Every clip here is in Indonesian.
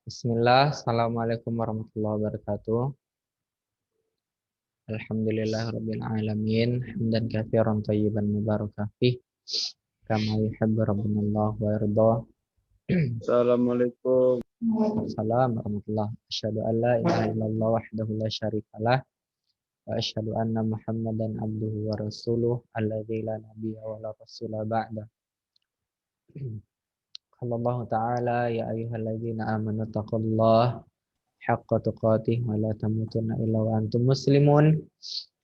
Bismillah, Assalamualaikum warahmatullahi wabarakatuh. Alhamdulillahirabbil alamin, hamdan katsiran thayyiban mubarakan fih, kama yuhibbu rabbuna Allah wa yarda. Assalamualaikum. Assalamualaikum warahmatullahi wabarakatuh. Asyhadu an la ilaha illallah wahdahu la syarikalah wa asyhadu anna Muhammadan abduhu wa rasuluh alladzi la nabiyya wa la rasula ba'da. Qala Allah ta'ala ya ayyuhalladzina amanu taqullaha haqqa tuqatih wa la tamutunna illa wa antum muslimun.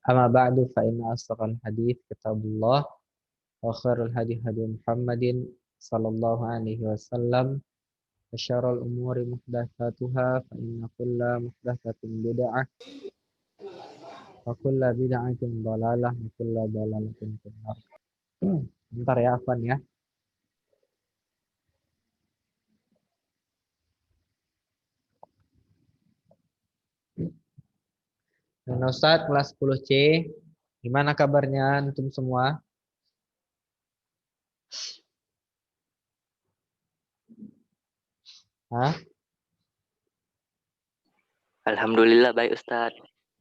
Amma ba'du fa inna asdaqal hadits kitabullah wa khairul hadi hadi Muhammadin sallallahu alaihi wasallam wa syarrul umuri muhdatsatuha fa inna kulla muhdatsatin bid'ah wa kulla bid'atin dhalalah wa kulla dhalalatin finnar. Bentar ya Afwan ya. Dan Ustaz kelas 10C, gimana kabarnya antum semua? Hah? Alhamdulillah baik Ustaz.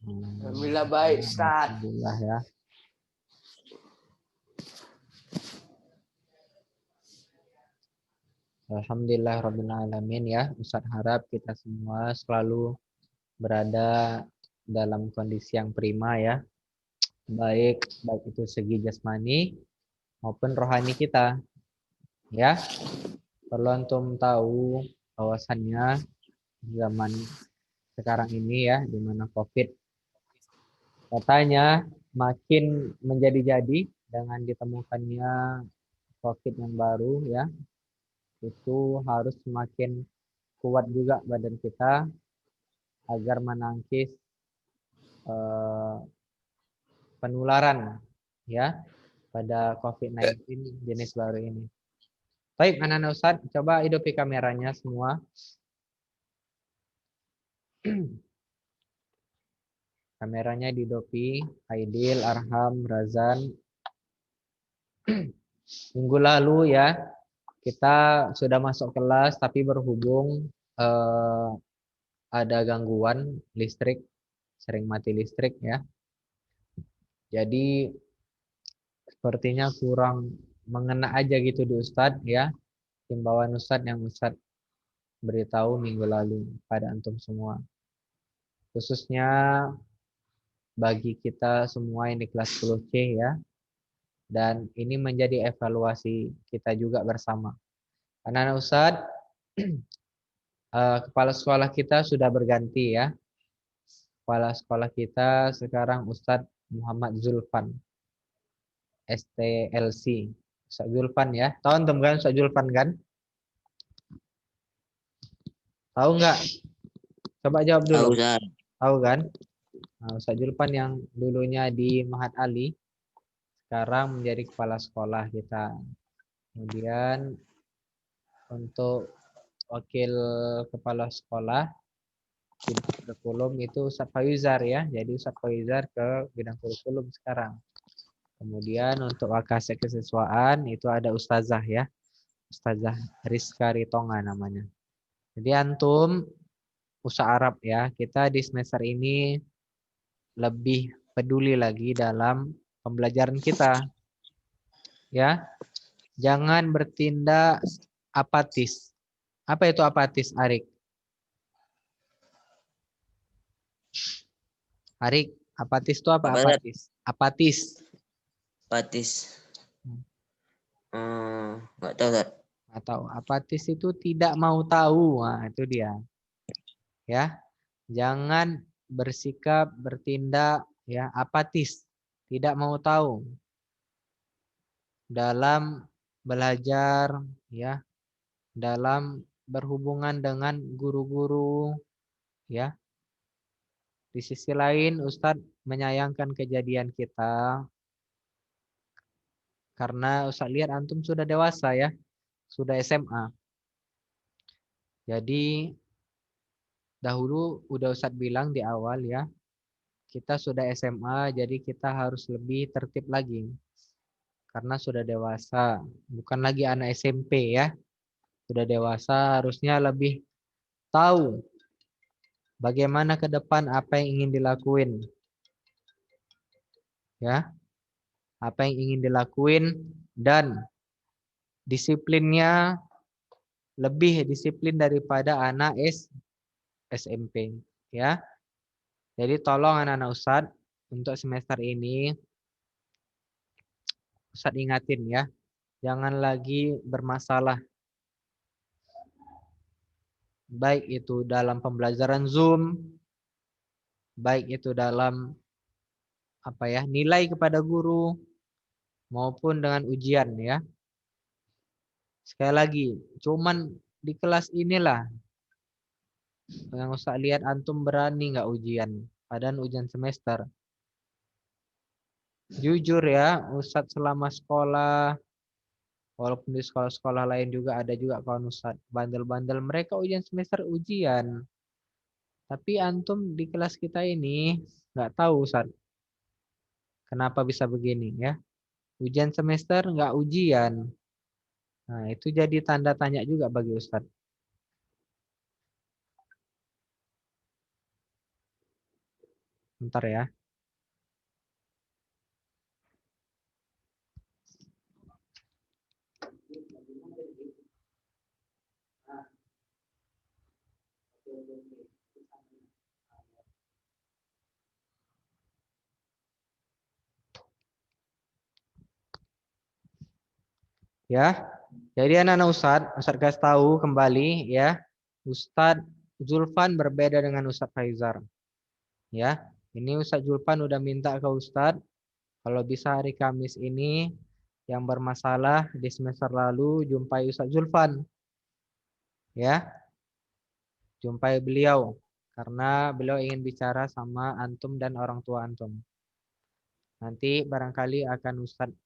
Alhamdulillah baik, Ustaz. Alhamdulillah ya. Alhamdulillah rabbil alamin ya. Ustaz harap kita semua selalu berada dalam kondisi yang prima ya. Baik itu segi jasmani maupun rohani kita. Ya. Perlu antum tahu bahwasannya zaman sekarang ini ya, di mana Covid katanya makin menjadi-jadi dengan ditemukannya Covid yang baru ya. Itu harus semakin kuat juga badan kita agar menangkis penularan ya pada COVID-19 jenis baru ini. Baik, anak-anak Ustaz, coba hidupi kameranya semua. Kameranya dihidupi, Aidil, Arham, Razan. Minggu lalu ya, kita sudah masuk kelas tapi berhubung ada gangguan listrik, sering mati listrik ya. Jadi sepertinya kurang mengena aja gitu di Ustadz ya. Himbauan Ustadz yang Ustadz beritahu minggu lalu pada antum semua. Khususnya bagi kita semua yang di kelas 10C ya. Dan ini menjadi evaluasi kita juga bersama. Anak-anak Ustadz, kepala sekolah kita sudah berganti ya. Kepala sekolah kita sekarang Ustadz Muhammad Zulfan. STLC. Ustadz Zulfan ya. Tahu antum kan Ustadz Zulfan kan? Tahu nggak? Coba jawab dulu. Tahu kan? Nah, Ustadz Zulfan yang dulunya di Mahat Ali sekarang menjadi kepala sekolah kita. Kemudian untuk wakil kepala sekolah bidang kurikulum itu Ustadz Fayuzar ya. Jadi Ustadz Fayuzar ke bidang kurikulum sekarang. Kemudian untuk wakasek kesiswaan itu ada Ustazah ya. Ustazah Rizka Ritonga namanya. Jadi antum usaha Arab ya. Kita di semester ini lebih peduli lagi dalam pembelajaran kita. Ya. Jangan bertindak apatis. Apa itu apatis, Arik? Arik, apatis itu apa? Apatis. Apatis. Apatis. Nggak tahu, Ustaz. Atau apatis itu tidak mau tahu. Nah, itu dia. Ya. Jangan bersikap, bertindak ya apatis, tidak mau tahu dalam belajar ya, dalam berhubungan dengan guru-guru ya. Di sisi lain Ustadz menyayangkan kejadian kita karena Ustadz lihat antum sudah dewasa ya, sudah SMA. Jadi dahulu udah Ustadz bilang di awal ya, kita sudah SMA jadi kita harus lebih tertib lagi. Karena sudah dewasa, bukan lagi anak SMP ya. sudah dewasa, harusnya lebih tahu bagaimana ke depan apa yang ingin dilakuin. Ya, apa yang ingin dilakuin dan disiplinnya lebih disiplin daripada anak SMP. Ya, jadi tolong anak-anak Ustadz untuk semester ini Ustadz ingatin ya, jangan lagi bermasalah baik itu dalam pembelajaran Zoom, baik itu dalam nilai kepada guru maupun dengan ujian ya. Sekali lagi, cuman di kelas inilah yang Ustadz lihat antum berani nggak ujian, padahal ujian semester. Jujur ya, Ustadz selama sekolah, walaupun di sekolah-sekolah lain juga ada juga kawan Ustadz bandel-bandel, mereka ujian semester ujian. Tapi antum di kelas kita ini nggak tahu Ustadz, kenapa bisa begini ya? Ujian semester nggak ujian. Nah, itu jadi tanda tanya juga bagi Ustadz. Bentar ya. Ya, jadi anak-anak Ustadz kasih tahu kembali ya, Ustadz Zulfan berbeda dengan Ustadz Faizar. Ya, ini Ustadz Zulfan udah minta ke Ustadz, kalau bisa hari Kamis ini yang bermasalah di semester lalu jumpai Ustadz Zulfan. Ya, jumpai beliau karena beliau ingin bicara sama antum dan orang tua antum. Nanti barangkali akan Ustadz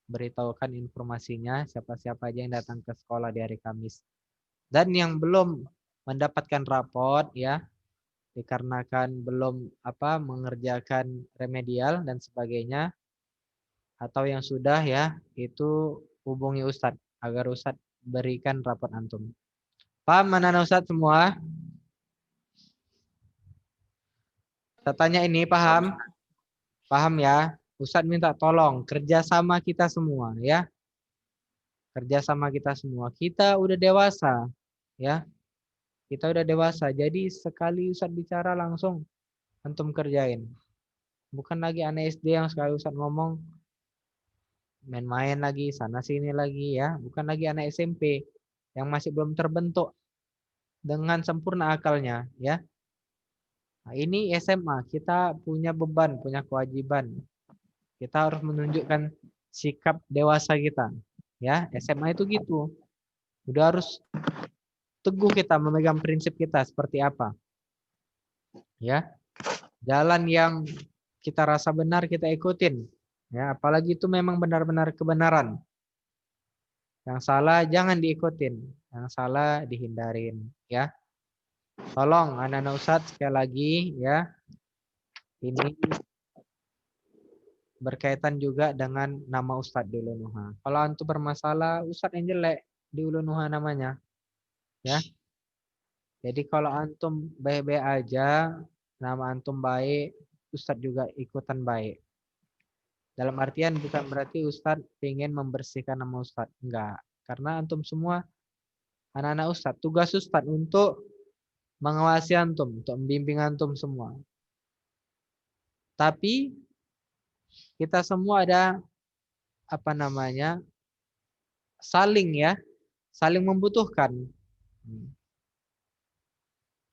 beritahukan informasinya siapa-siapa aja yang datang ke sekolah di hari Kamis. Dan yang belum mendapatkan raport ya, dikarenakan belum mengerjakan remedial dan sebagainya, atau yang sudah ya, itu hubungi Ustadz agar Ustadz berikan raport antum. Paham anak-anak Ustadz semua? Saya tanya ini paham? Paham ya? Ustadz minta tolong kerjasama kita semua ya. Kerjasama kita semua. Kita udah dewasa ya. Kita udah dewasa. Jadi sekali Ustadz bicara langsung antum kerjain. Bukan lagi anak SD yang sekali Ustadz ngomong main-main lagi sana sini lagi ya. Bukan lagi anak SMP yang masih belum terbentuk dengan sempurna akalnya ya. Nah, ini SMA, kita punya beban, punya kewajiban. Kita harus menunjukkan sikap dewasa kita. Ya, SMA itu gitu. Udah harus teguh kita memegang prinsip kita seperti apa. Ya. Jalan yang kita rasa benar kita ikutin. Ya, apalagi itu memang benar-benar kebenaran. Yang salah jangan diikutin, yang salah dihindarin, ya. Tolong anak-anak Ustadz sekali lagi ya. Ini berkaitan juga dengan nama Ustadz di Ulunuha. Kalau antum bermasalah, Ustadz yang jelek di Ulunuha namanya. Ya. Jadi kalau antum baik-baik aja, nama antum baik, Ustadz juga ikutan baik. Dalam artian bukan berarti Ustadz ingin membersihkan nama Ustadz. Enggak. Karena antum semua anak-anak Ustadz. Tugas Ustadz untuk mengawasi antum, untuk membimbing antum semua. Tapi kita semua ada saling ya, saling membutuhkan.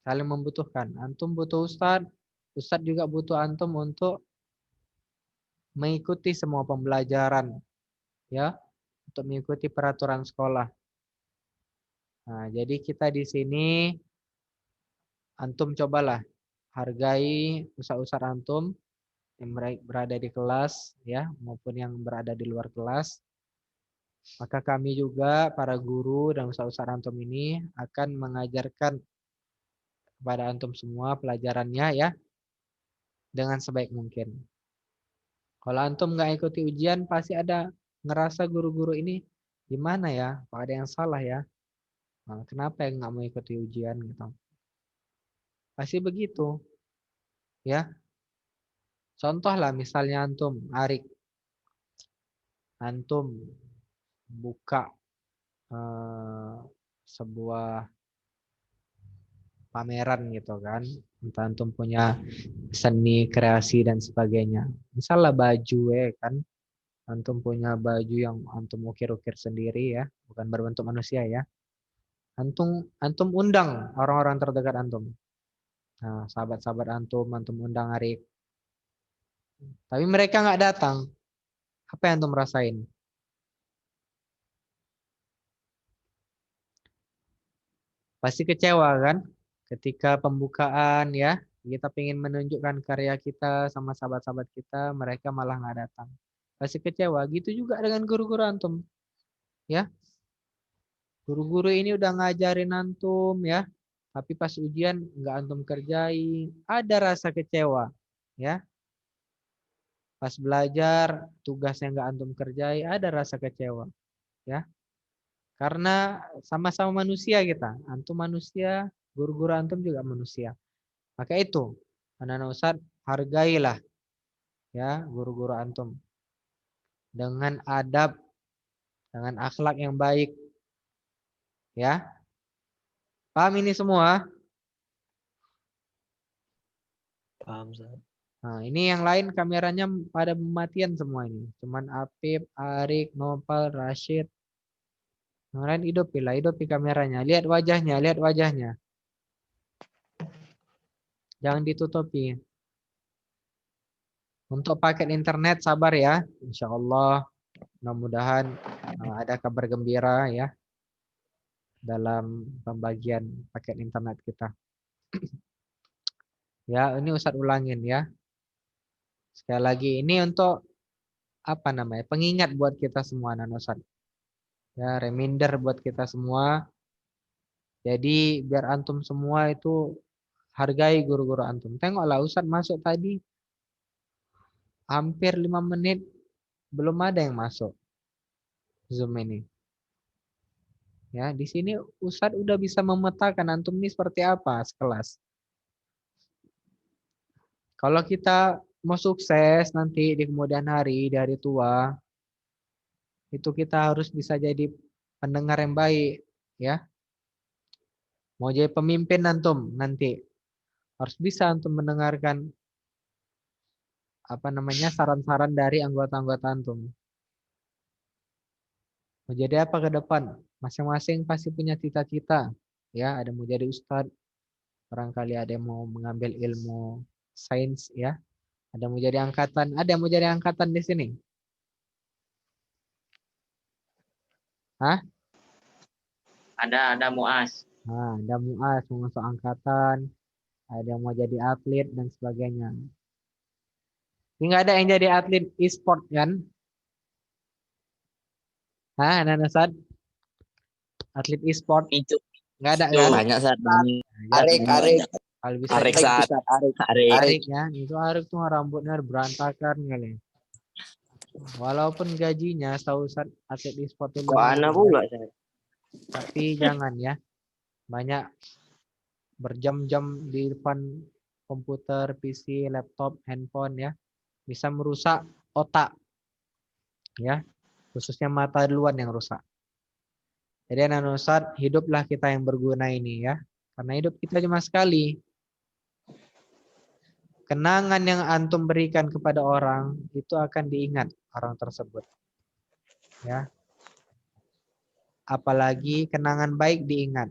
Saling membutuhkan. Antum butuh Ustadz, Ustadz juga butuh antum untuk mengikuti semua pembelajaran, ya, untuk mengikuti peraturan sekolah. Nah, jadi kita di sini antum cobalah hargai ustadz-ustadz antum yang berada di kelas, ya, maupun yang berada di luar kelas. Maka kami juga para guru dan ustadz-ustadz antum ini akan mengajarkan kepada antum semua pelajarannya ya dengan sebaik mungkin. Kalau antum nggak ikuti ujian pasti ada ngerasa guru-guru ini gimana ya? Apa ada yang salah ya? Nah, kenapa yang nggak mau ikuti ujian gitu? Pasti begitu, ya. Contoh lah misalnya antum, Arik, antum buka sebuah pameran gitu kan, entah antum punya seni kreasi dan sebagainya. Misalnya baju kan, antum punya baju yang antum ukir-ukir sendiri ya, bukan berbentuk manusia ya. Antum undang orang-orang terdekat antum. Nah, sahabat-sahabat antum undang Arik. Tapi mereka nggak datang. Apa yang antum rasain? Pasti kecewa kan? Ketika pembukaan ya, kita ingin menunjukkan karya kita sama sahabat-sahabat kita, mereka malah nggak datang. Pasti kecewa. Gitu juga dengan guru-guru antum. Ya, guru-guru ini udah ngajarin antum ya, tapi pas ujian nggak antum kerjain, ada rasa kecewa. Ya, pas belajar tugasnya nggak antum kerjai, ada rasa kecewa. Ya, karena sama-sama manusia kita. Antum manusia, guru-guru antum juga manusia. Maka itu, anak-anak Ustadz, hargailah ya guru-guru antum dengan adab, dengan akhlak yang baik. Ya, paham ini semua? Paham, Ustaz. Nah, ini yang lain kameranya pada mematian semua ini. Cuman Apip, Arik, Nopal, Rashid. Yang lain hidupi kameranya. Lihat wajahnya, lihat wajahnya. Jangan ditutupi. Untuk paket internet sabar ya. Insya Allah mudah-mudahan ada kabar gembira ya dalam pembagian paket internet kita. Ya, ini Ustadz ulangin ya. Sekali lagi ini untuk apa namanya? Pengingat buat kita semua anak Ustadz. Ya, reminder buat kita semua. Jadi biar antum semua itu hargai guru-guru antum. Tengoklah Ustadz masuk tadi hampir 5 menit belum ada yang masuk Zoom ini. Ya, di sini Ustadz udah bisa memetakan antum ini seperti apa sekelas. Kalau kita mau sukses nanti di kemudian hari, di hari tua, itu kita harus bisa jadi pendengar yang baik, ya. Mau jadi pemimpin antum nanti harus bisa antum mendengarkan apa namanya saran-saran dari anggota-anggota antum. Mau jadi apa ke depan? Masing-masing pasti punya cita-cita. Ya, ada mau jadi ustadz, barangkali ada yang mau mengambil ilmu sains ya. Ada mau jadi angkatan, ada yang mau jadi angkatan di sini. Hah? Ada muas. Nah, ada muas mau masuk angkatan, ada yang mau jadi atlet dan sebagainya. Ini nggak ada yang jadi atlet e-sport kan? Hah, Nanasad? Atlet e-sport? Itu Nggak ada kan? banyak saat banyak. Arik, Arik. Kalau bisa Arik jadi saat Arik. Arik. ya, itu Arik tuh rambutnya berantakan kali. Walaupun gajinya setahu Ustaz atlet e-sport itu Kok anak pula saya. tapi jangan ya. Banyak berjam-jam di depan komputer, PC, laptop, handphone ya. Bisa merusak otak. Ya, khususnya mata duluan yang rusak. Jadi anak Ustaz, hiduplah kita yang berguna ini ya. Karena hidup kita cuma sekali. Kenangan yang antum berikan kepada orang itu akan diingat orang tersebut. Ya. Apalagi kenangan baik diingat.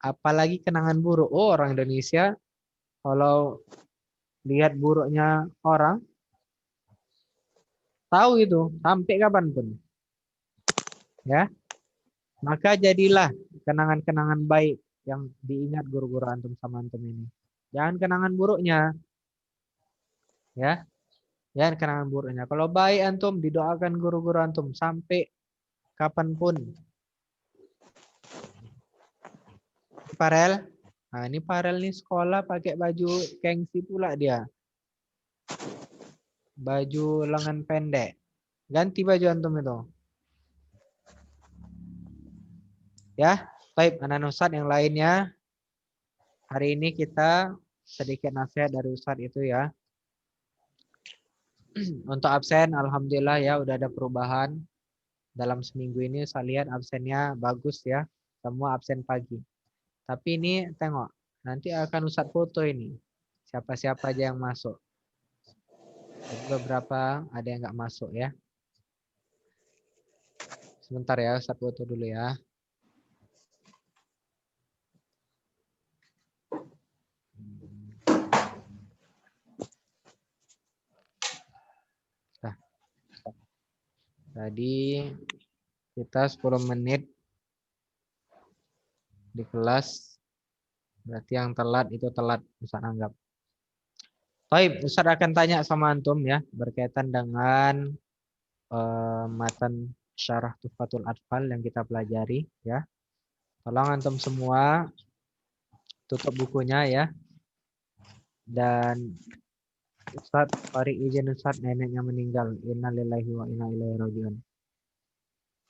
Apalagi kenangan buruk. Oh, orang Indonesia kalau lihat buruknya orang tahu itu sampai kapanpun. Ya. Maka jadilah kenangan-kenangan baik yang diingat guru-guru antum sama antum ini. Jangan kenangan buruknya. Ya. Jangan kenangan buruknya. Kalau baik antum didoakan guru-guru antum sampai kapanpun. Farel. Nah, ini Farel nih sekolah pakai baju gengsi pula dia. Baju lengan pendek. Ganti baju antum itu. Ya. Baik, anak Ustadz yang lainnya. Hari ini kita sedikit nasihat dari Ustadz itu ya. Untuk absen, alhamdulillah ya udah ada perubahan. Dalam seminggu ini saya lihat absennya bagus ya. Semua absen pagi. Tapi ini tengok, nanti akan Ustadz foto ini. Siapa-siapa aja yang masuk. Jadi beberapa ada yang nggak masuk ya. Sebentar ya, Ustadz foto dulu ya. Nah, tadi kita 10 menit di kelas. Berarti yang telat itu telat, Ustadz anggap. Baik, Ustadz akan tanya sama antum ya berkaitan dengan matan syarah Tuhfatul Atfal yang kita pelajari ya. Tolong antum semua tutup bukunya ya. Dan Ustadz Farid izin Ustadz neneknya meninggal. Innalillahi wa inna ilaihi rajiun.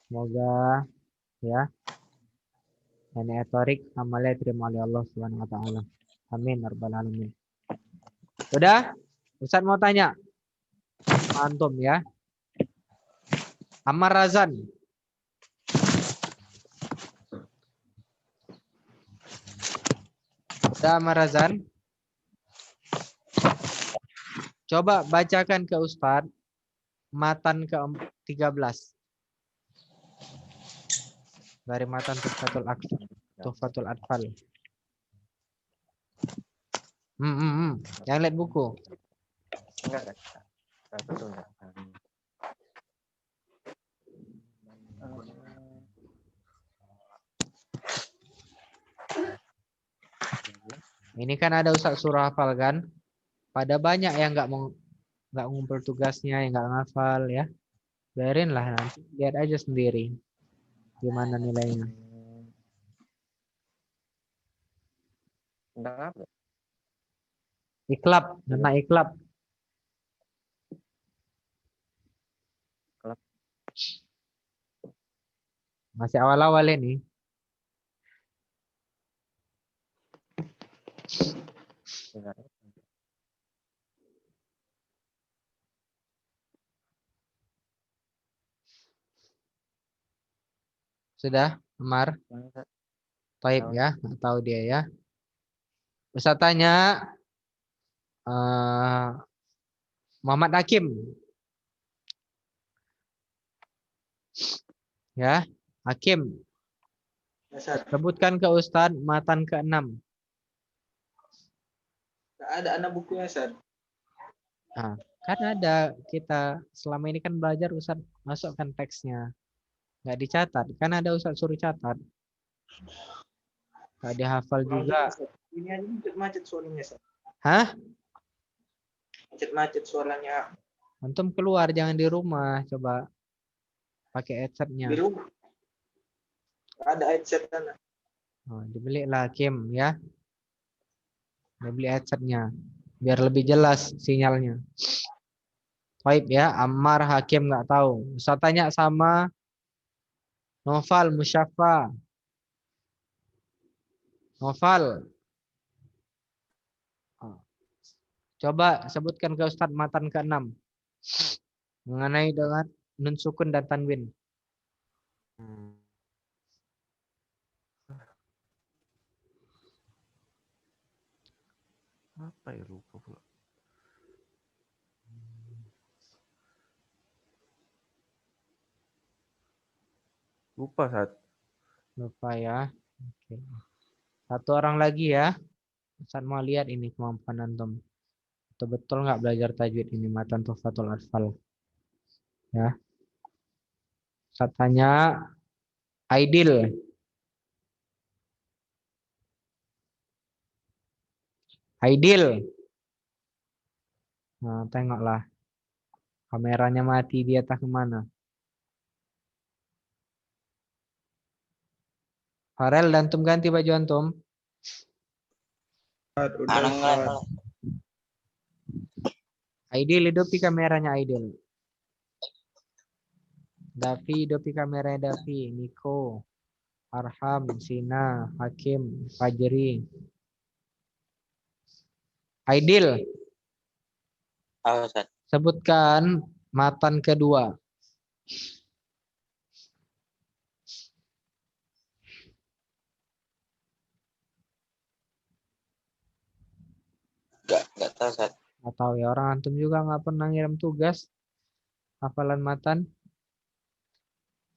Semoga ya nenek Torik amalnya terima oleh Allah Subhanahu wa taala. Amin rabbal alamin. Sudah? Ustadz mau tanya. Antum ya. Ammar Razan. Sudah Ammar Razan? Coba bacakan ke Ustadz matan ke-13. Dari matan Tuhfatul Atfal. Yang lihat buku. Enggak. Betul enggak? Ini kan ada Ustadz surah hafal kan? Pada banyak yang nggak ngumpul tugasnya, yang nggak ngafal ya. Biarin lah nanti, lihat aja sendiri gimana nilainya. Tentang apa? Iklab, tentang iklab. Iklab. Masih awal-awal ini. Sudah, Amar? Taib ya, nggak tahu dia ya. Bisa tanya Muhammad Hakim. Ya, Hakim. Sebutkan ke Ustadz matan ke-6. Nggak ada anak bukunya, Ustaz. Nah, kan ada kita selama ini kan belajar Ustadz masukkan teksnya. Nggak dicatat. Kan ada Ustadz suruh catat. Nggak dihafal juga. Ini aja macet suaranya, Ustaz. Hah? Macet-macet suaranya. Antum keluar, jangan di rumah. Coba pakai headsetnya. Di rumah. Nggak ada headset sana. Oh, dibelilah Hakim ya. Dibeli headsetnya. Biar lebih jelas sinyalnya. Baik ya, Ammar Hakim nggak tahu. Saya tanya sama Noval Musyafa. Noval. Coba sebutkan ke Ustadz matan ke-6. Mengenai dengan nun sukun dan tanwin. Apa ya, lupa pula. Lupa saat. Lupa ya. Oke. Satu orang lagi ya. Ustadz mau lihat ini kemampuan antum. Betul-betul nggak belajar tajwid ini matan Tuhfatul Atfal. Ya. Saya tanya Aidil. Aidil. Nah, tengoklah. Kameranya mati, dia tak kemana. Farel dan antum ganti baju antum. Aidil hidupi kameranya Aidil. Davi hidupi kameranya Davi. Niko. Arham, Sina, Hakim, Fajri. Aidil, Tahu, Ustaz. sebutkan matan kedua. Enggak tahu, Ustaz. Nggak tahu ya, orang antum juga nggak pernah ngirim tugas hafalan matan.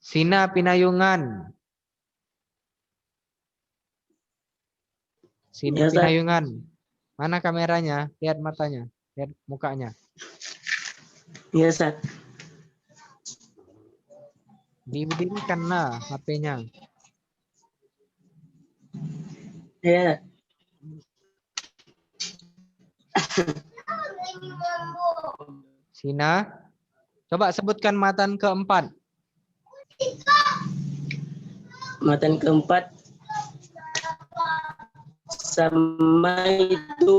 Sina Pinayungan. Sina Ya, Ustaz. Pinayungan. Mana kameranya? Lihat matanya, lihat mukanya. Iya, Ustaz. Diberdirikanlah HP-nya. Ya. Sina, coba sebutkan matan keempat. Matan keempat. Samaitu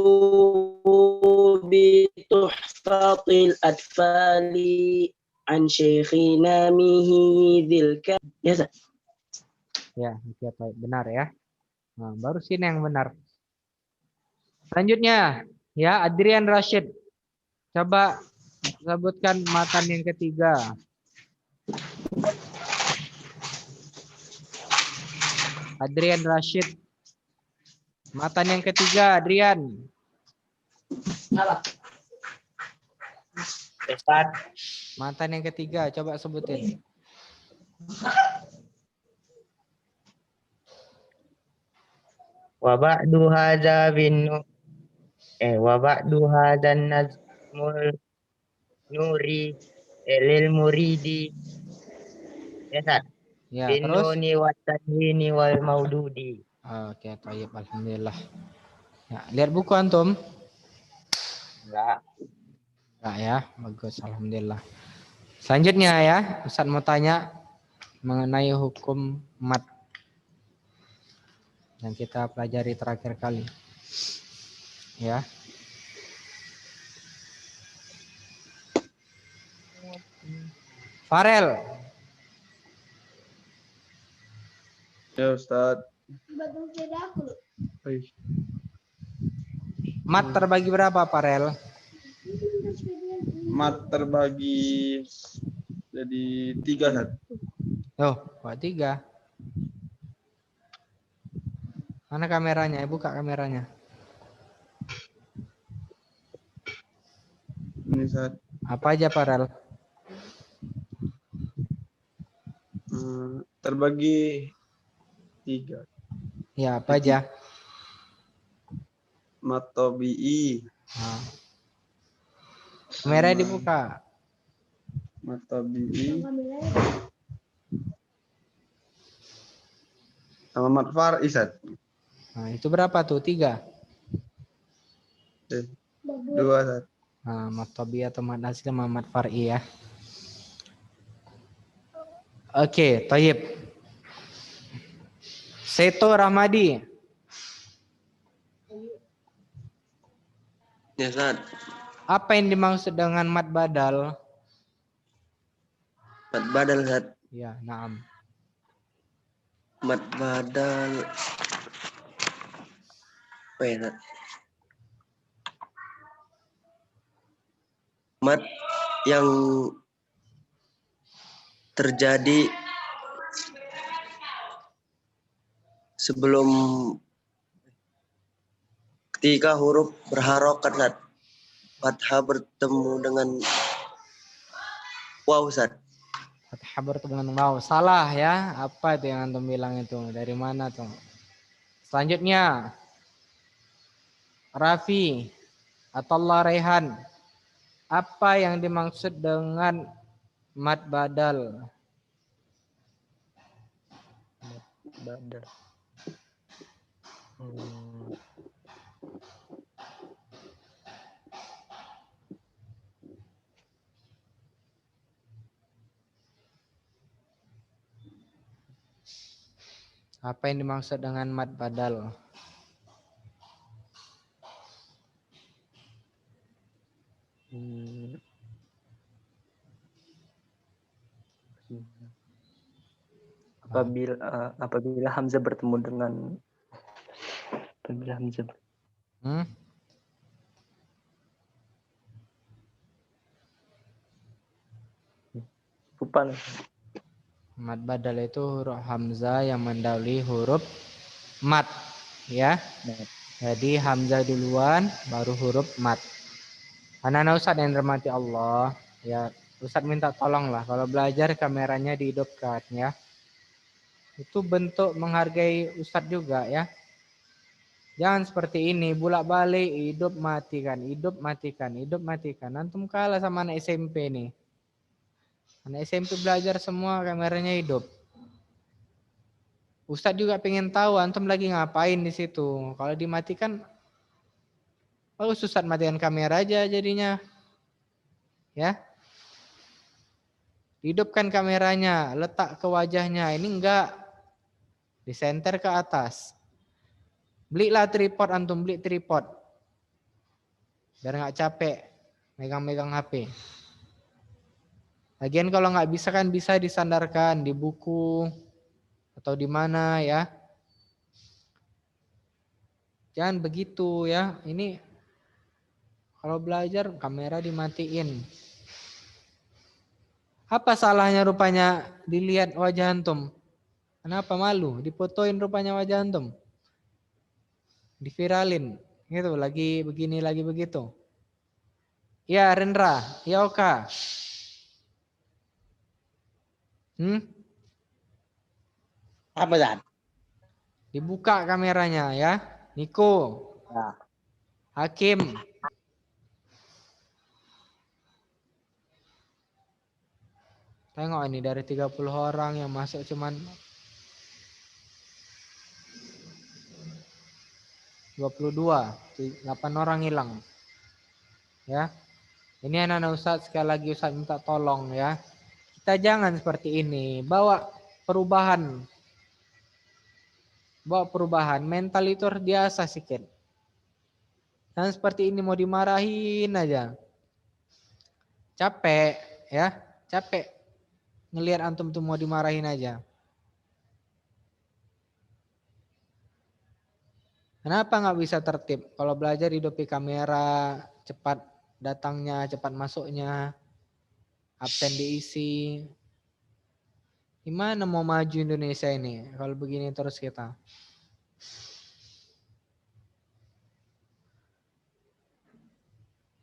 bi tuhfatil atfali an syekhina mihi dzilka. Ya, Ustaz. Ya, oke, benar ya. Nah, baru sini yang benar. Selanjutnya, ya Adrian Rashid. Coba sebutkan matan yang ketiga. Adrian Rashid. Matan yang ketiga, Adrian. Ustaz. Matan yang ketiga, coba sebutin. Wa ba'du hadza wa ba'du hadzan nazmul nuri lil muridi. Ya, Ustaz. Ya, Bin terus? nuni wa tanwini wal maududi. Oke, tayyib, alhamdulillah. Ya, lihat buku antum? Enggak. Enggak ya, bagus, alhamdulillah. Selanjutnya ya, Ustaz mau tanya mengenai hukum mat yang kita pelajari terakhir kali. Ya. Farel. Ya Ustaz. Mat terbagi berapa, Farel? Mat terbagi jadi 3, Ustaz. Oh, kok 3? Mana kameranya? Buka kameranya. Ini Ustaz. Apa aja, Farel? Terbagi 3. Ya, apa aja? Mat tabi'i, Nah. Kamera dibuka. mat tabi'i, sama mat far'i, Ustaz. Nah, itu berapa tuh? 3. 2, Ustaz. Nah, mat tabi atau mat asli sama mat far'i ya. Oke, tayyib. Seto Rahmadi. Ya, Ustaz. Apa yang dimaksud dengan mat badal? Mat badal, Ustaz. Ya, na'am. Mat badal. Apa ya, Ustaz? Mat yang terjadi sebelum ketika huruf berharokat, Ustaz. Fathah bertemu dengan waw, Ustaz. Fathah bertemu dengan waw. Salah ya. Apa itu yang antum bilang itu? Dari mana tuh? Selanjutnya. Rafi. Atullah Rehan. Apa yang dimaksud dengan mat badal? Badal. Apa yang dimaksud dengan mat badal? Apabila Hamzah bertemu dengan lupa nih. Mad badal itu huruf hamzah yang mendahului huruf mat, ya. Jadi hamzah duluan, baru huruf mat. Anak-anak Ustadz yang dirahmati Allah, ya Ustadz minta tolong lah kalau belajar kameranya dihidupkan, ya. Itu bentuk menghargai Ustadz juga, ya. Jangan seperti ini, bolak-balik hidup matikan, hidup matikan, hidup matikan. Antum kalah sama anak SMP nih. Anak SMP belajar semua kameranya hidup. Ustadz juga pengen tahu antum lagi ngapain di situ. Kalau dimatikan, Ustadz matikan kamera aja jadinya. Ya. Hidupkan kameranya, letak ke wajahnya. Ini enggak. Disenter ke atas. Belilah tripod antum, beli tripod. Biar enggak capek megang-megang HP. Lagian kalau nggak bisa kan bisa disandarkan di buku atau di mana, ya. Jangan begitu, ya. Ini kalau belajar kamera dimatiin. Apa salahnya rupanya dilihat wajah antum? Kenapa malu? Difotoin rupanya wajah antum. Diviralin. Gitu, lagi begini, lagi begitu. Ya, Rendra. Ya, Oka. Apa Dan? Dibuka kameranya, ya. Niko. Ya. Hakim. Tengok ini dari 30 orang yang masuk cuman 22, 8 orang hilang. Ya. Ini anak-anak Ustadz, sekali lagi Ustadz minta tolong, ya. Kita jangan seperti ini, bawa perubahan. Bawa perubahan, mental itu harus biasa sikit. Dan seperti ini mau dimarahin aja. Capek, ya. Capek ngelihat antum tuh mau dimarahin aja. Kenapa nggak bisa tertib? Kalau belajar hidupi kamera, cepat datangnya, cepat masuknya, absen diisi. Gimana mau maju Indonesia ini kalau begini terus kita?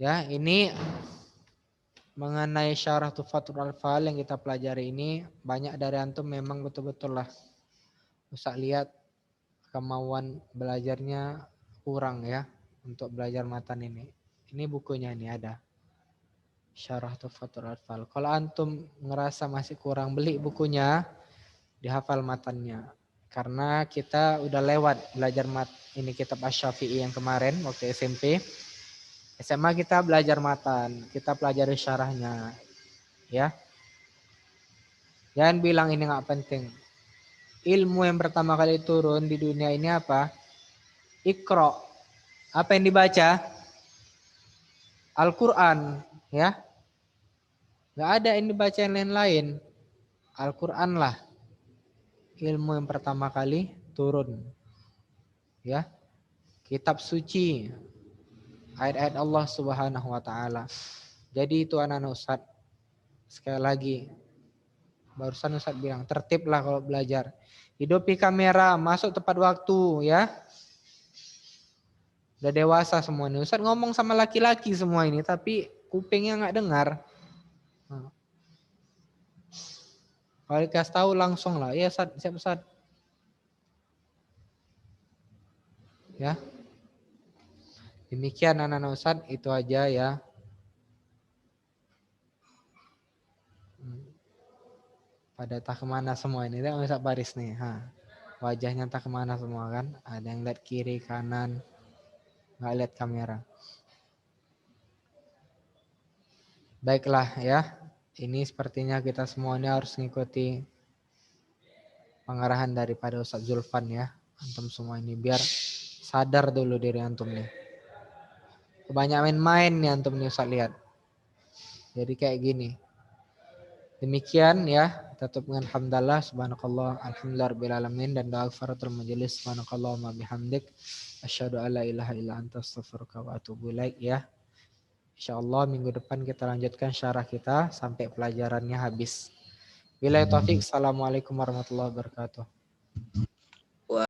Ya, ini mengenai syarah Tuhfatul Atfal yang kita pelajari ini, banyak dari antum memang betul-betul lah usah lihat kemauan belajarnya kurang, ya, untuk belajar matan ini. Ini bukunya ini ada. Syarah Tuhfatul Atfal. Kalau antum ngerasa masih kurang, beli bukunya, dihafal matannya. Karena kita udah lewat belajar ini kitab Asy-Syafi'i yang kemarin waktu SMP. SMA kita belajar matan, kita pelajari syarahnya. Ya. Jangan bilang ini nggak penting. Ilmu yang pertama kali turun di dunia ini apa? Iqra. Apa yang dibaca? Al-Quran, ya. Gak ada yang dibaca yang lain-lain. Al-Quran lah. Ilmu yang pertama kali turun. Ya. Kitab suci. Ayat-ayat Allah Subhanahu wa taala. Jadi itu anak-anak Ustadz. Sekali lagi. Barusan Ustadz bilang, tertiblah kalau belajar. Hidupi kamera, masuk tepat waktu, ya. Udah dewasa semua ini. Ustadz ngomong sama laki-laki semua ini, tapi kupingnya nggak dengar. Kalau dikasih tahu langsung lah, ya Ustadz, siap Ustadz. Ya. Demikian anak-anak Ustadz, itu aja ya. Pada tak kemana semua ini, lihat Ustadz Baris nih. Wajahnya tak kemana semua kan. Ada yang lihat kiri, kanan. Nggak lihat kamera. Baiklah ya. Ini sepertinya kita semua ini harus mengikuti pengarahan daripada Ustadz Zulfan ya. Antum semua ini biar sadar dulu diri antum nih. Kebanyakan main nih antum nih Ustadz lihat. Jadi kayak gini. Demikian ya tutup dengan hamdalah, subhanakallah, alhamdulillahirabbil alamin, dan doa kafaratul majelis, subhanakallahumma bihamdik, asyhadu alla ilaha illa anta astaghfiruka wa atubu ilaik ya. Insyaallah minggu depan kita lanjutkan syarah kita sampai pelajarannya habis. Billahi taufik, assalamualaikum warahmatullahi wabarakatuh.